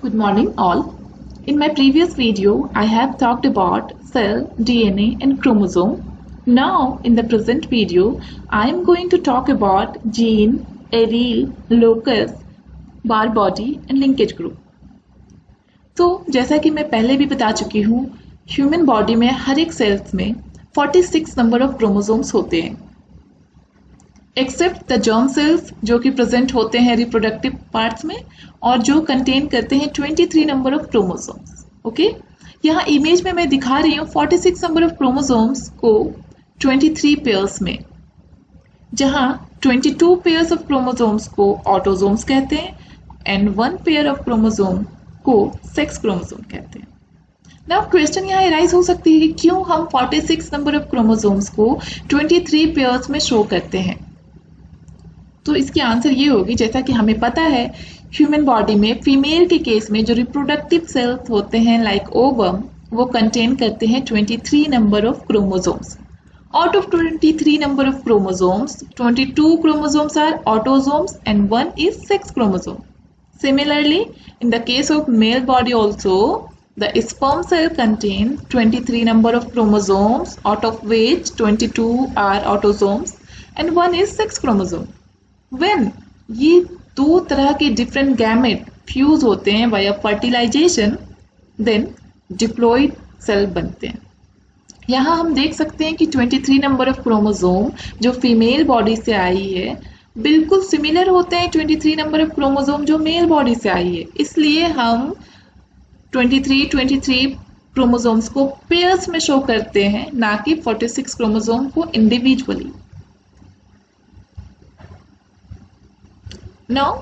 Good morning all. In my previous video, I have talked about cell, DNA and chromosome. Now, in the present video, I am going to talk about gene, allele, locus, bar body and linkage group. तो जैसा कि मैं पहले भी बता चुकी हूँ, human body में हर एक सेल्स में 46 नंबर ऑफ क्रोमोसोम्स होते हैं, एक्सेप्ट द जर्म सेल्स जो कि प्रेजेंट होते हैं रिप्रोडक्टिव पार्ट्स में और जो कंटेन करते हैं 23 नंबर ऑफ क्रोमोसोम्स. ओके, यहाँ इमेज में मैं दिखा रही हूँ 46 नंबर ऑफ क्रोमोसोम्स को 23 पेयर्स में, जहाँ 22 पेयर्स ऑफ क्रोमोसोम्स को ऑटोसोम्स कहते हैं एंड 1 पेयर ऑफ क्रोमोसोम को सेक्स क्रोमोसोम कहते हैं. नाउ क्वेश्चन यहाँ राइज हो सकती है कि क्यों हम 46 नंबर ऑफ क्रोमोसोम्स को 23 पेयर्स में शो करते हैं. तो इसकी आंसर ये होगी, जैसा कि हमें पता है ह्यूमन बॉडी में फीमेल के केस में जो रिप्रोडक्टिव सेल्स होते हैं लाइक ओवम, वो कंटेन करते हैं 23 number of chromosomes. Out of 23 number of chromosomes 22 chromosomes are autosomes and 1 is sex chromosome. Similarly, in the case of male body also, the sperm cell contains 23 number of chromosomes, out of which 22 are autosomes and 1 is sex chromosome. When ये दो तरह के different gamete fuse होते हैं via fertilization, then diploid cell बनते हैं. यहाँ हम देख सकते हैं कि 23 नंबर ऑफ क्रोमोसोम जो फीमेल बॉडी से आई है बिल्कुल सिमिलर होते हैं 23 नंबर ऑफ क्रोमोसोम जो मेल बॉडी से आई है. इसलिए हम 23 क्रोमोसोम्स को पेयर्स में शो करते हैं, ना कि 46 क्रोमोसोम को इंडिविजुअली. नाउ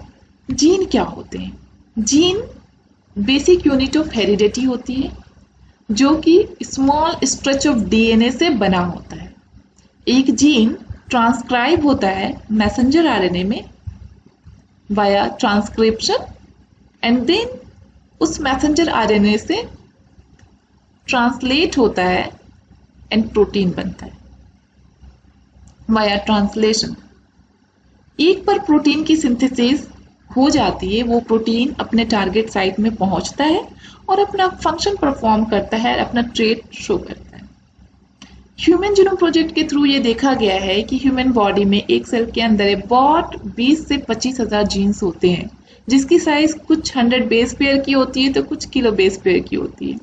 जीन क्या होते हैं? Gene basic unit of heredity होती है जो कि स्मॉल स्ट्रेच ऑफ डीएनए से बना होता है. एक जीन ट्रांसक्राइब होता है मैसेंजर आरएनए में वाया ट्रांसक्रिप्शन एंड देन उस मैसेंजर आरएनए से ट्रांसलेट होता है एंड प्रोटीन बनता है वाया ट्रांसलेशन. एक बार प्रोटीन की सिंथेसिस हो जाती है, वो प्रोटीन अपने टारगेट साइट में पहुंचता है और अपना फंक्शन परफॉर्म करता है, अपना ट्रेट शो करता है. ह्यूमन जीनोम प्रोजेक्ट के थ्रू ये देखा गया है कि ह्यूमन बॉडी में एक सेल के अंदर अबाउट 20 से 25,000 जीन्स होते हैं, जिसकी साइज कुछ 100 बेस पेयर की होती है तो कुछ किलो बेस पेयर की होती है.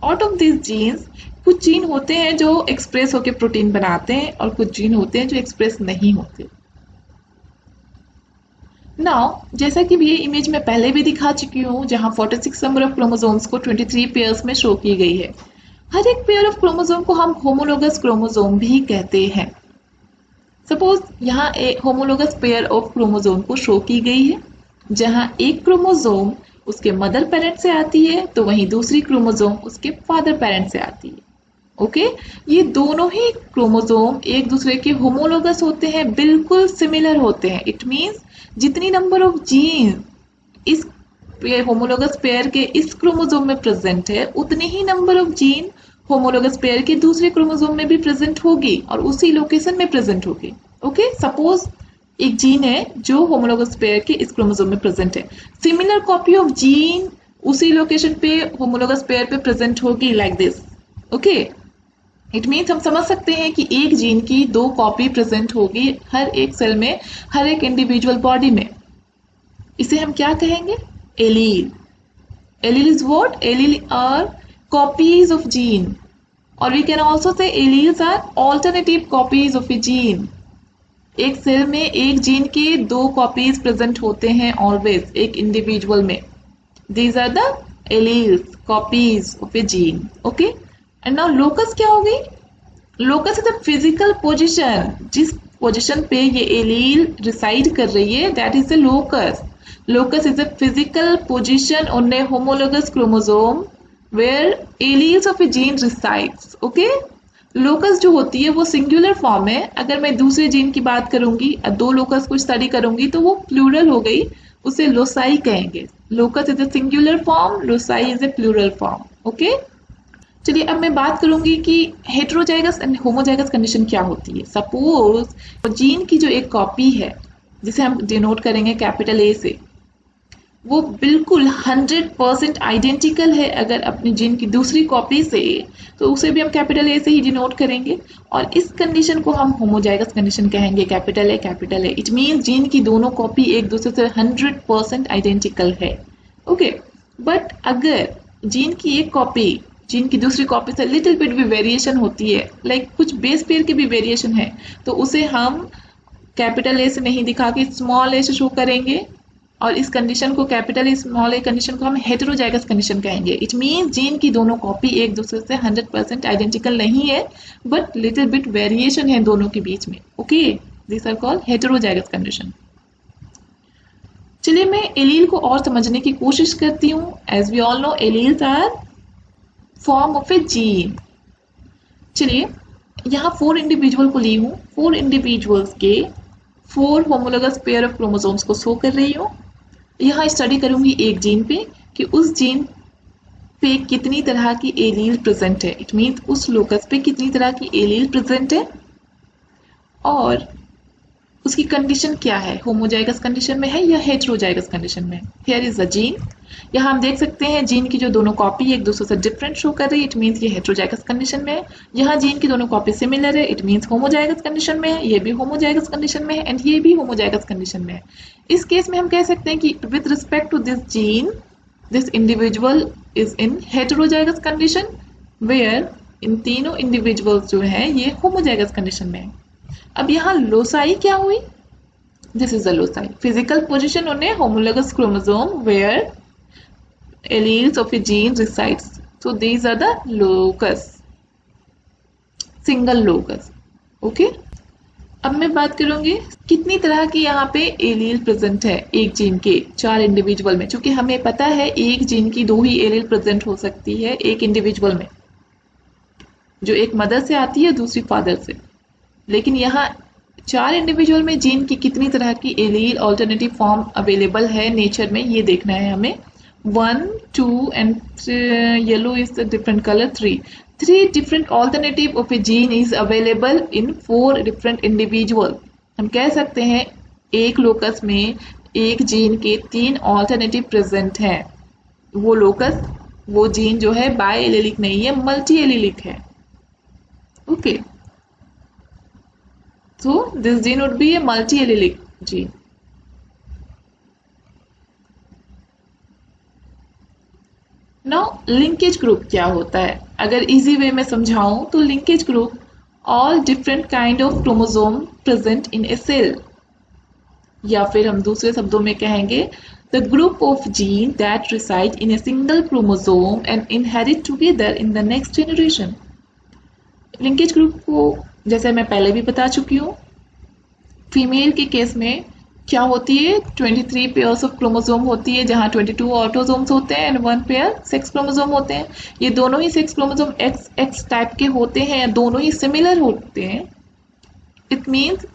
आउट ऑफ दिस जीन्स कुछ जीन होते हैं जो एक्सप्रेस होकर प्रोटीन बनाते हैं और कुछ जीन होते हैं जो एक्सप्रेस नहीं होते. नाउ जैसा कि ये इमेज में पहले भी दिखा चुकी हूँ, जहाँ 46 नंबर ऑफ क्रोमोसोम्स को 23 पेयर्स में शो की गई है. हर एक पेयर ऑफ क्रोमोसोम को हम होमोलोगस क्रोमोसोम भी कहते हैं. सपोज यहाँ एक होमोलोगस पेयर ऑफ क्रोमोसोम को शो की गई है, जहाँ एक क्रोमोसोम उसके मदर पेरेंट से आती है तो वहीं दूसरी क्रोमोसोम उसके फादर पेरेंट से आती है. ओके, ये दोनों ही क्रोमोसोम एक दूसरे के होमोलोगस होते हैं, बिल्कुल सिमिलर होते हैं. इट मीन्स जितनी नंबर ऑफ जीन इस होमोलोगस पेयर के इस क्रोमोसोम में प्रेजेंट है, उतनी ही number of gene homologous pair के दूसरे क्रोमोसोम में भी प्रेजेंट होगी और उसी लोकेशन में प्रेजेंट होगी. ओके, सपोज एक जीन है जो होमोलोगस पेयर के इस क्रोमोसोम में प्रेजेंट है, सिमिलर कॉपी ऑफ जीन उसी लोकेशन पे होमोलोगस पेयर पे प्रेजेंट होगी like this. Okay, it means हम समझ सकते हैं कि एक जीन की 2 कॉपी प्रेजेंट होगी हर एक सेल में, हर एक इंडिविजुअल बॉडी में. इसे हम क्या कहेंगे? Allele. Allele is what? Allele are copies of gene, और we can also say alleles are alternative copies of a gene. एक सेल में एक जीन के 2 कॉपीज प्रेजेंट होते हैं ऑलवेज एक इंडिविजुअल में. These are the alleles, copies of a gene. Okay, and now locus क्या हो गई? Locus is the physical position, जिस पोजिशन पे ये एलील रिसाइड कर रही है, that is the locus. Locus is the physical position on a homologous chromosome where alleles of a gene resides. Okay, locus जो होती है वो सिंगुलर फॉर्म है. अगर मैं दूसरे जीन की बात करूंगी, 2 लोकस को स्टडी करूंगी तो वो प्लूरल हो गई, उसे लोसाई कहेंगे. Locus is a singular form, loci is a plural form. Okay, चलिए अब मैं बात करूंगी कि हेटेरोजाइगस एंड होमोजाइगस कंडीशन क्या होती है. सपोज जीन की जो एक कॉपी है जिसे हम डिनोट करेंगे कैपिटल ए से, वो बिल्कुल 100% आइडेंटिकल है अगर अपनी जीन की दूसरी कॉपी से, तो उसे भी हम कैपिटल ए से ही डिनोट करेंगे, और इस कंडीशन को हम होमोजाइगस कंडीशन कहेंगे, capital A capital A. It means gene की दोनों कॉपी एक दूसरे से 100% आइडेंटिकल है। ओके, बट अगर जीन की एक कॉपी जीन की दूसरी कॉपी से लिटिल बिट भी वेरिएशन होती है, लाइक कुछ बेस पेयर की भी वेरिएशन है, तो उसे हम कैपिटल ए से नहीं दिखा के स्मॉल ए से शो करेंगे, और इस कंडीशन को capital A small a condition को हम हेटेरोजाइगस कंडीशन कहेंगे। इट मीन्स जीन की दोनों कॉपी एक दूसरे से 100% आइडेंटिकल नहीं है, बट लिटिल बिट वेरिएशन है दोनों के बीच में। Okay, this are called heterozygous condition. चलिए मैं एलील को और समझने की कोशिश करती हूँ। As we all know, alleles are form of a gene. चलिए यहाँ 4 इंडिविजुअल को ली हूँ, 4 इंडिविजुअल्स के 4 होमोलोगस पेयर ऑफ क्रोमोसोम्स को शो कर रही हूँ। यहाँ स्टडी करूंगी एक जीन पे कि उस जीन पे कितनी तरह की एलील प्रेजेंट है। इट मीन्स उस लोकस पे कितनी तरह की एलील प्रेजेंट है और उसकी कंडीशन क्या है, होमोजाइगस कंडीशन में है या हेटेरोजाइगस कंडीशन में। Here is a gene. यहाँ हम देख सकते हैं जीन की जो दोनों कॉपी एक दूसरे से डिफरेंट शो कर रही है, इट मीन्स ये हेटेरोजाइगस कंडीशन में है। यहाँ जीन की दोनों कॉपी सिमिलर है, इट मीन्स होमोजाइगस कंडीशन में है। ये भी होमोजाइगस कंडीशन में है एंड ये भी होमोजाइगस कंडीशन में है। इस केस में हम कह सकते हैं कि with respect to this gene, this individual is in heterozygous condition, where in तीनों इंडिविजुअल्स जो है ये होमोजाइगस कंडीशन में है। अब यहाँ लोसाई क्या हुई? This is the loci, physical position on a homologous chromosome where alleles of a gene resides. So these are the locus, single locus. Okay? अब मैं बात करूंगी कितनी तरह की यहाँ पे एलील प्रेजेंट है एक जीन के 4 इंडिविजुअल में। क्योंकि हमें पता है एक जीन की 2 ही एलील प्रेजेंट हो सकती है एक इंडिविजुअल में, जो एक मदर से आती है दूसरी फादर से। लेकिन यहाँ 4 इंडिविजुअल में जीन की कितनी तरह की एलील ऑल्टरनेटिव फॉर्म अवेलेबल है नेचर में, ये देखना है हमें। 1, 2 and yellow is the different color, 3 different alternative of a gene is available in 4 different individual। हम कह सकते हैं एक लोकस में एक जीन के 3 ऑल्टरनेटिव प्रेजेंट हैं। वो लोकस, वो जीन जो है बाय एलिलिक नहीं है, मल्टी एलिलिक है। Okay, so this gene would be a multi allelic gene। Now linkage group क्या होता है? अगर इजी वे में समझाऊं तो linkage group all different kind of chromosome present in a cell, या फिर हम दूसरे शब्दों में कहेंगे the group of gene that reside in a single chromosome and inherit together in the next generation. Linkage group को जैसे मैं पहले भी बता चुकी हूँ, फीमेल के केस में क्या होती है, 23 पेयर्स ऑफ क्रोमोसोम होती है, जहां 22 ऑटोसोम्स होते हैं एंड 1 पेयर सेक्स क्रोमोसोम होते हैं। ये दोनों ही सेक्स क्रोमोसोम XX टाइप के होते हैं या दोनों ही सिमिलर होते हैं। इट मीन्स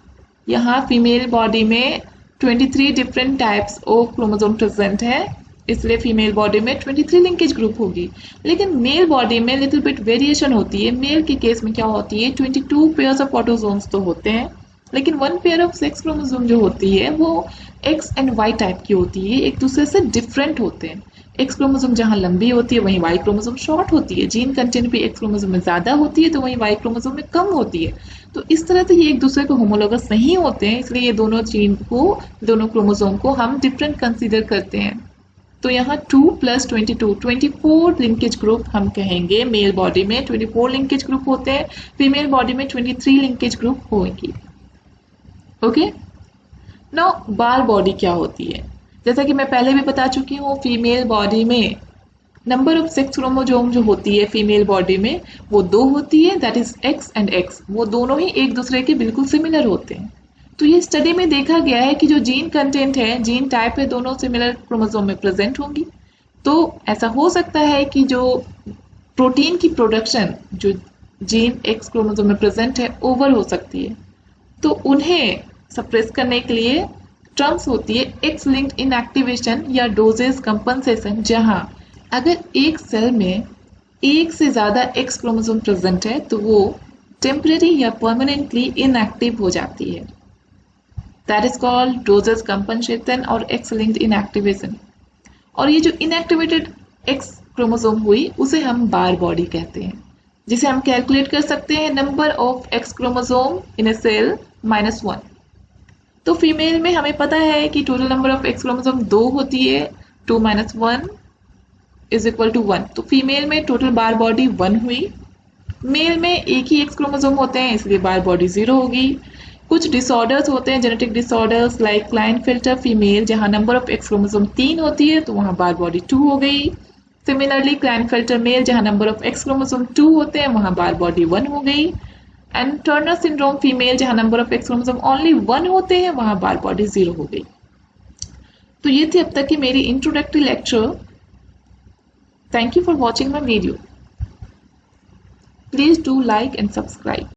यहाँ फीमेल बॉडी में 23 different types of chromosome present है, इसलिए फीमेल बॉडी में 23 लिंकेज ग्रुप होगी। लेकिन मेल बॉडी में लिटिल बिट वेरिएशन होती है। मेल के केस में क्या होती है, 22 पेयर्स ऑफ ऑटोसोम्स तो होते हैं, लेकिन 1 पेयर ऑफ सेक्स क्रोमोसोम जो होती है वो X एंड Y टाइप की होती है, एक दूसरे से डिफरेंट होते हैं। X क्रोमोसोम जहां लंबी होती है वहीं Y क्रोमोसोम शॉर्ट होती है। जीन कंटेंट भी X क्रोमोसोम में ज्यादा होती है तो वहीं Y क्रोमोसोम में कम होती है। तो इस तरह से ये एक दूसरे को होमोलोगस नहीं होते हैं, इसलिए ये दोनों जीन को, दोनों क्रोमोसोम को हम डिफरेंट कंसिडर करते हैं। तो यहाँ 2 + 22 24 लिंकेज ग्रुप हम कहेंगे। मेल बॉडी में 24 लिंकेज ग्रुप होते हैं, फीमेल बॉडी में 23 लिंकेज ग्रुप होंगी। ओके, नाउ बार बॉडी क्या होती है? जैसा कि मैं पहले भी बता चुकी हूँ, फीमेल बॉडी में नंबर ऑफ सेक्स क्रोमोसोम जो होती है फीमेल बॉडी में वो 2 होती है, that is X and X। वो दोनों ही एक दूसरे के बिल्कुल सिमिलर होते हैं। तो ये स्टडी में देखा गया है कि जो जीन कंटेंट है, जीन टाइप है, दोनों सिमिलर क्रोमोसोम में प्रेजेंट होंगी। तो ऐसा हो सकता है कि जो प्रोटीन की प्रोडक्शन जो जीन X क्रोमोसोम में प्रेजेंट है ओवर हो सकती है, तो उन्हें सप्रेस करने के लिए टर्म्स होती है X लिंक्ड इनएक्टिवेशन या डोजेज कंपनसेशन, जहां अगर एक सेल में एक से ज्यादा X क्रोमोसोम प्रेजेंट है तो वो टेम्परेरी या परमानेंटली इनएक्टिव हो जाती है। That is called dosage compensation और X लिंक्ड इनएक्टिवेशन। और ये जो इनएक्टिवेटेड एक्स क्रोमोसोम हुई उसे हम बार बॉडी कहते हैं, जिसे हम कैलकुलेट कर सकते हैं number of X chromosome in a cell -1। तो फीमेल में हमें पता है कि total number of X chromosome 2 होती है, 2 - 1 = 1। तो फीमेल में टोटल बार बॉडी 1 हुई। मेल में एक ही एक्स क्रोमोसोम होते हैं इसलिए बार बॉडी 0 होगी। कुछ डिसऑर्डर्स होते हैं, genetic disorders like Klinefelter female, जहां नंबर ऑफ एक्स क्रोमोसोम 3 होती है तो वहां बार बॉडी 2 हो गई। सिमिलरली क्लाइनफेल्टर मेल, जहां नंबर ऑफ एक्स क्रोमोसोम 2 होते हैं वहां बार बॉडी 1 हो गई। एंड टर्नर सिंड्रोम फीमेल, जहां number of X chromosome only 1 होते हैं वहां बार बॉडी 0 हो गई। तो ये थी अब तक की मेरी introductory lecture. Thank you for watching my video. Please do like and subscribe.